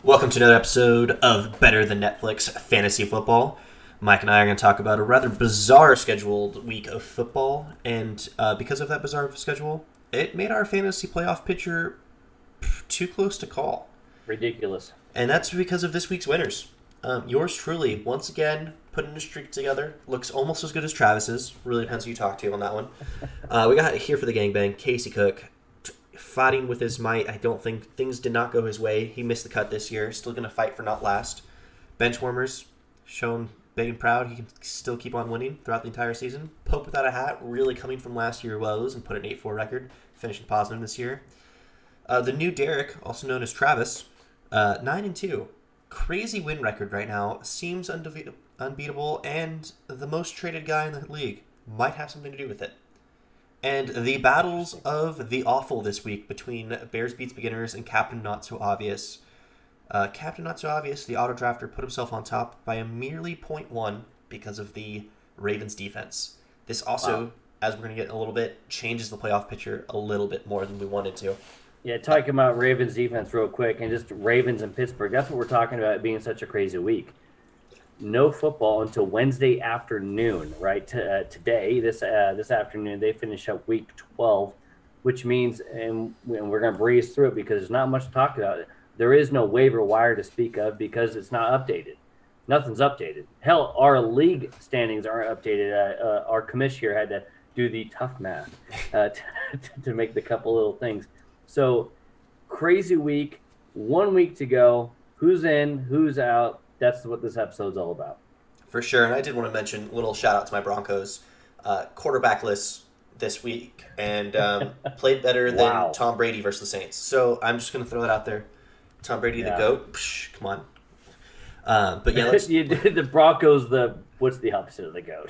Welcome to another episode of Better Than Netflix Fantasy Football. Mike and I are going to talk about a rather bizarre scheduled week of football, and because of that bizarre schedule, it made our fantasy playoff picture too close to call. Ridiculous. And that's because of this week's winners. Yours truly, once again, putting a streak together. Looks almost as good as Travis's. Really depends who you talk to on that one. We got here for the gangbang, Casey Cook. Fighting with his might. I don't think things did not go his way. He missed the cut this year. Still going to fight for not last. Benchwarmers shown big and proud. He can still keep on winning throughout the entire season. Pope without a hat, really coming from last year's woes and put an 8-4 record, finishing positive this year. The new Derek, also known as Travis, 9-2. Crazy win record right now. Seems unbeatable, and the most traded guy in the league. Might have something to do with it. And the battles of the awful this week between Bears Beats Beginners and Captain Not So Obvious. Captain Not So Obvious, the auto drafter, put himself on top by a merely 0.1 because of the Ravens defense. This also, as we're going to get in a little bit, changes the playoff picture a little bit more than we wanted to. Yeah, talking about Ravens defense real quick, and just Ravens and Pittsburgh, that's what we're talking about being such a crazy week. No football until Wednesday afternoon, right? Today, this afternoon, they finish up week 12, which means, and we're going to breeze through it because there's not much to talk about. There is no waiver wire to speak of because it's not updated. Nothing's updated. Hell, our league standings aren't updated. Our commissioner had to do the tough math to make the couple little things. So, crazy week, 1 week to go. Who's in, who's out? That's what this episode's all about. For sure, and I did want to mention a little shout out to my Broncos. Quarterbackless this week, and played better than Tom Brady versus the Saints. So I'm just going to throw that out there. Tom Brady, the GOAT. Psh, come on. But yeah, let's... You did the Broncos, what's the opposite of the GOAT?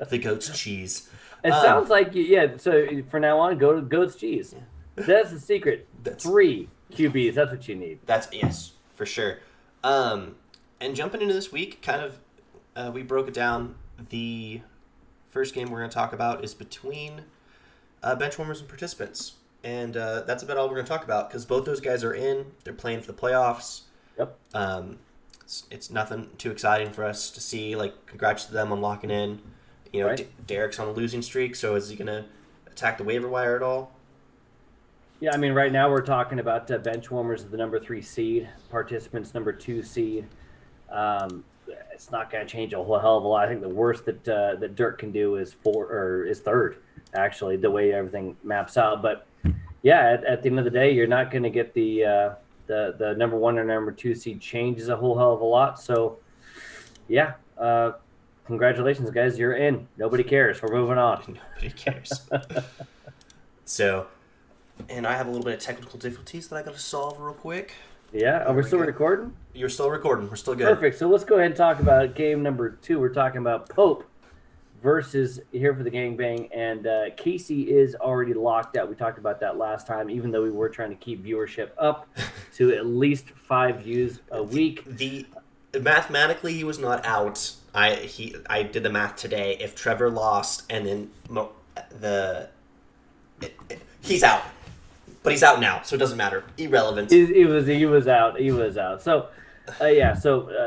The goat's cheese. It sounds like, so for now on, go to goat's cheese. Yeah. That's the secret. 3 QBs, that's what you need. Yes, for sure. And jumping into this week, kind of, we broke it down. The first game we're going to talk about is between benchwarmers and participants. And that's about all we're going to talk about because both those guys are in. They're playing for the playoffs. Yep. It's nothing too exciting for us to see. Like, congrats to them on locking in. You know, right. Derek's on a losing streak, so is he going to attack the waiver wire at all? Yeah, I mean, right now we're talking about benchwarmers, the number 3 seed, participants number 2 seed. It's not going to change a whole hell of a lot. I think the worst that Dirk can do is 3rd, actually, the way everything maps out. But yeah, at the end of the day, you're not going to get the number 1 or number 2 seed changes a whole hell of a lot. So yeah, congratulations, guys, you're in. Nobody cares. We're moving on. Nobody cares. So. And I have a little bit of technical difficulties that I got to solve real quick. Yeah, are we still recording? You're still recording. We're still good. Perfect. So let's go ahead and talk about game number 2. We're talking about Pope versus here for the gangbang, and Casey is already locked out. We talked about that last time, even though we were trying to keep viewership up to at least 5 views a week. Mathematically, he was not out. I did the math today. If Trevor lost, and then he's out. But he's out now, so it doesn't matter. Irrelevant. He was out. So,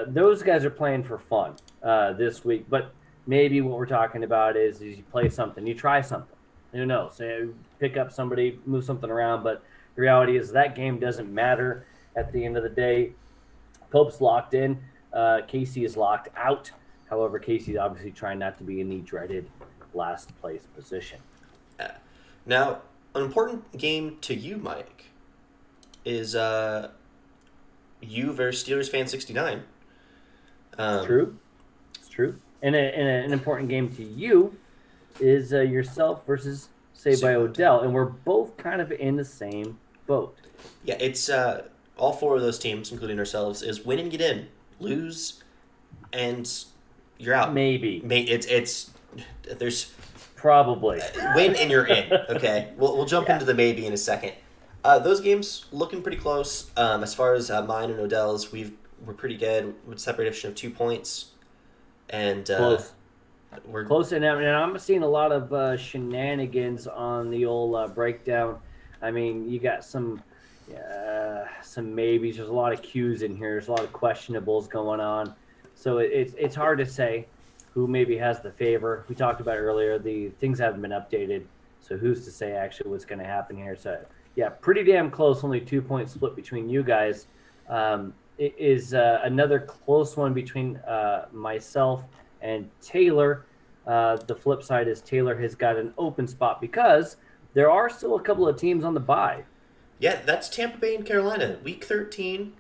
those guys are playing for fun this week. But maybe what we're talking about is you play something, you try something. Who knows? So you pick up somebody, move something around. But the reality is that game doesn't matter at the end of the day. Pope's locked in. Casey is locked out. However, Casey's obviously trying not to be in the dreaded last place position. Now, an important game to you, Mike, is you versus Steelers fan 69. It's true. And an important game to you is yourself versus Saved by Odell, and we're both kind of in the same boat. Yeah, it's all 4 of those teams, including ourselves, is win and get in, lose, and you're out. Maybe there's. Probably. Win and you're in. Okay. We'll jump into the maybe in a second. Those games looking pretty close. As far as mine and Odell's, we're pretty good with separation of 2 points. And we're close. And I'm seeing a lot of shenanigans on the old breakdown. I mean, you got some some maybes. There's a lot of Q's in here. There's a lot of questionables going on. So it's hard to say who maybe has the favor. We talked about earlier, the things haven't been updated. So who's to say actually what's going to happen here? So yeah, pretty damn close. Only 2 point split between you guys. It is another close one between myself and Taylor. The flip side is Taylor has got an open spot because there are still a couple of teams on the bye. Yeah, that's Tampa Bay and Carolina. Week 13,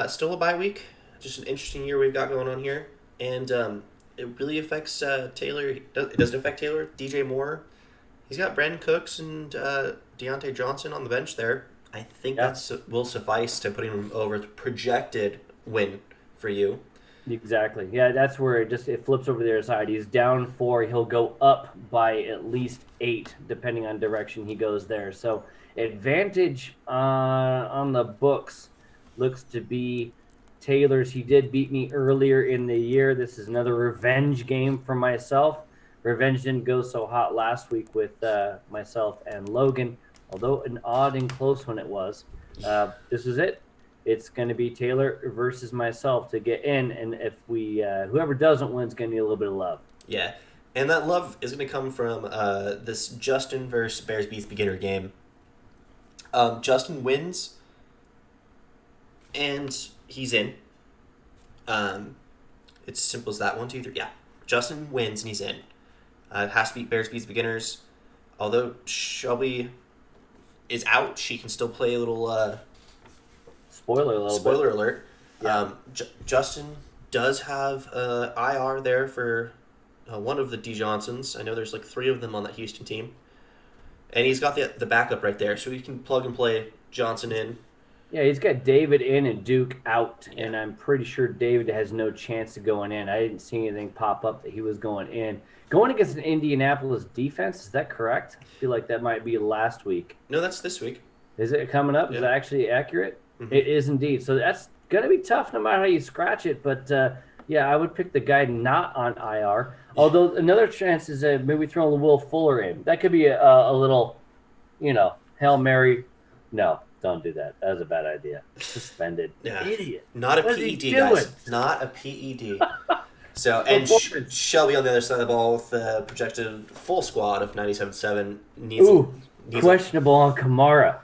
still a bye week. Just an interesting year we've got going on here. And it really affects Taylor. It doesn't affect Taylor. DJ Moore. He's got Brandon Cooks and Deontay Johnson on the bench there. I think that will suffice to putting him over the projected win for you. Exactly. Yeah, that's where it flips over the other side. He's down 4. He'll go up by at least 8, depending on direction he goes there. So advantage on the books looks to be Taylor's. He did beat me earlier in the year. This is another revenge game for myself. Revenge didn't go so hot last week with myself and Logan, although an odd and close one it was. This is it. It's going to be Taylor versus myself to get in, and if we whoever doesn't win is going to need a little bit of love. Yeah, and that love is going to come from this Justin versus Bears Beats beginner game. Justin wins, and he's in. It's as simple as that. 1, 2, 3. Yeah, Justin wins and he's in. Has to beat Bears Beats beginners. Although Shelby is out, she can still play a little. Spoiler alert. Yeah. Justin does have IR there for one of the D. Johnsons. I know there's like 3 of them on that Houston team. And he's got the backup right there, so he can plug and play Johnson in. Yeah, he's got David in and Duke out, and I'm pretty sure David has no chance of going in. I didn't see anything pop up that he was going in. Going against an Indianapolis defense, is that correct? I feel like that might be last week. No, that's this week. Is it coming up? Yeah. Is that actually accurate? Mm-hmm. It is indeed. So that's going to be tough no matter how you scratch it. But, yeah, I would pick the guy not on IR. Although another chance is maybe throwing Will Fuller in. That could be a little, Hail Mary. No, don't do that. That was a bad idea. Suspended. Yeah. Idiot. Not a What PED, is he guys. doing? Not a PED. So, and Shelby on the other side of the ball with the projected full squad of 97.7 needs questionable on Kamara.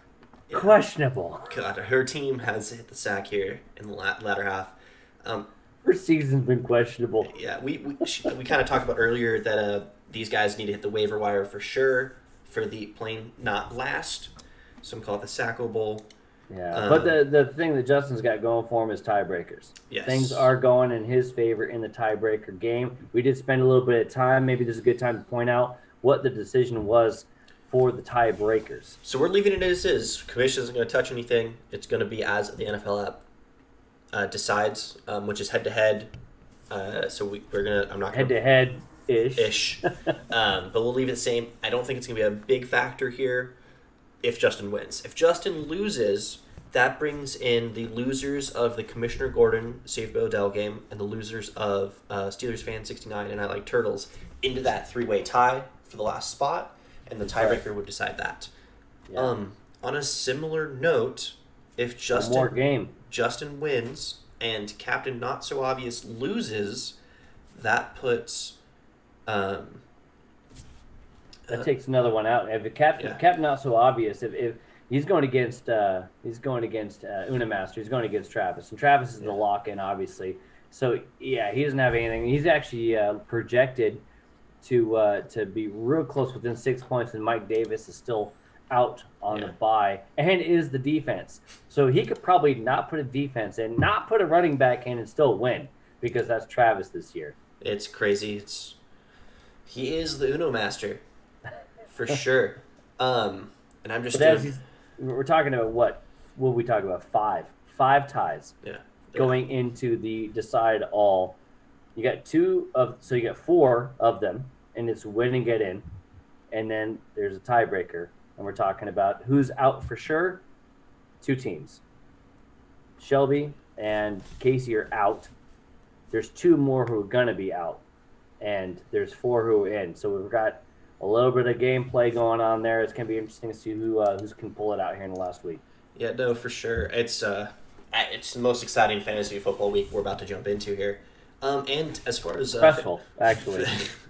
Yeah. Questionable. God, her team has hit the sack here in the latter half. Her season's been questionable. Yeah, we kind of talked about earlier that these guys need to hit the waiver wire for sure for the plane not last. Some call it the Sacco Bowl. Yeah, but the thing that Justin's got going for him is tiebreakers. Yes. Things are going in his favor in the tiebreaker game. We did spend a little bit of time. Maybe this is a good time to point out what the decision was for the tiebreakers. So we're leaving it as is. Commission isn't going to touch anything. It's going to be as the NFL app decides, which is head to head. So we're gonna. I'm not gonna head to head ish. But we'll leave it the same. I don't think it's going to be a big factor here. If Justin wins. If Justin loses, that brings in the losers of the Commissioner Gordon Save Bill Odell game and the losers of Steelers Fan 69 and I Like Turtles into that 3-way tie for the last spot, and the tiebreaker would decide that. Yeah. On a similar note, if Justin wins and Captain Not So Obvious loses, that puts that takes another one out. If Captain Not So Obvious, if he's going against Unamaster, he's going against Travis, and Travis is the lock-in, obviously. So yeah, he doesn't have anything. He's actually projected to be real close within 6 points, and Mike Davis is still out on the bye and is the defense. So he could probably not put a defense in, not put a running back in, and still win because that's Travis this year. It's crazy. He is the Uno master. For sure. And I'm just we're talking about what we talk about? Five ties. Yeah. Going into the decide all. You got 4 of them, and it's win and get in. And then there's a tiebreaker, and we're talking about who's out for sure. 2 teams. Shelby and Casey are out. There's 2 more who are gonna be out. And there's 4 who are in. So we've got a little bit of gameplay going on there. It's going to be interesting to see who can pull it out here in the last week. Yeah, no, for sure. It's the most exciting fantasy football week we're about to jump into here. And as far as Stressful, actually.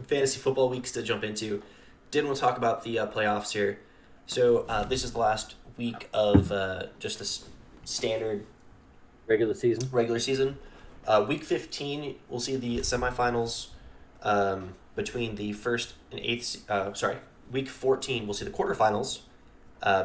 fantasy football weeks to jump into, did want to talk about the playoffs here. So this is the last week of just the standard Regular season. regular season. Week 15, we'll see the semifinals between the first and eighth. Week 14, we'll see the quarterfinals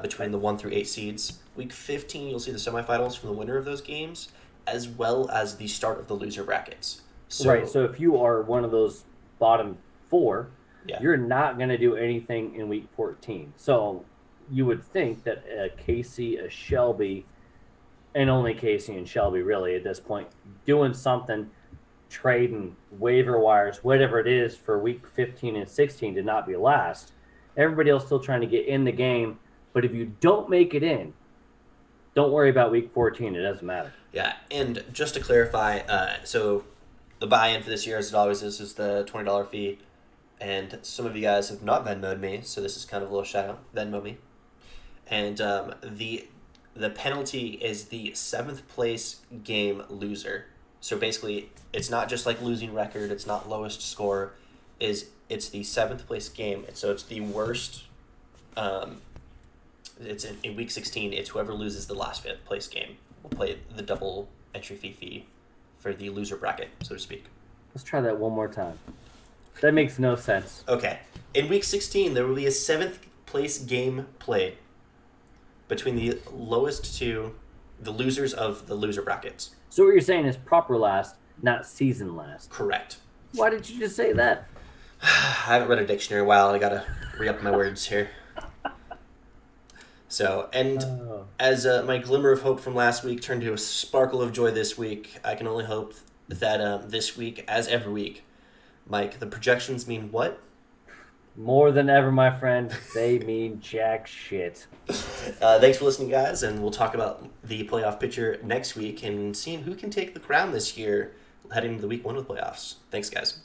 between the 1 through 8 seeds. Week 15, you'll see the semifinals from the winner of those games, as well as the start of the loser brackets. Right. So if you are one of those bottom 4, Yeah. you're not going to do anything in week 14. So you would think that Casey, a Shelby, and only Casey and Shelby really at this point, doing something, trading waiver wires, whatever it is for week 15 and 16 to not be last. Everybody else still trying to get in the game. But if you don't make it in, don't worry about week 14. It doesn't matter. Yeah, and just to clarify, so the buy-in for this year, as it always is the $20 fee. And some of you guys have not Venmo'd me, so this is kind of a little shout-out. Venmo me. And the penalty is the 7th place game loser. So basically, it's not just like losing record. It's not lowest score. It's the 7th place game. So it's the worst. It's in week 16. It's whoever loses the last 5th place game will play the double entry fee for the loser bracket, so to speak. Let's try that one more time. That makes no sense. Okay. In week 16, there will be a 7th place game played between the lowest two, the losers of the loser brackets. So what you're saying is proper last, not season last. Correct. Why did you just say that? I haven't read a dictionary in a while. I gotta re-up my words here. So, and as my glimmer of hope from last week turned to a sparkle of joy this week, I can only hope that this week, as every week, Mike, the projections mean what? More than ever, my friend, they mean jack shit. Thanks for listening, guys, and we'll talk about the playoff picture next week and seeing who can take the crown this year heading into the week 1 of the playoffs. Thanks, guys.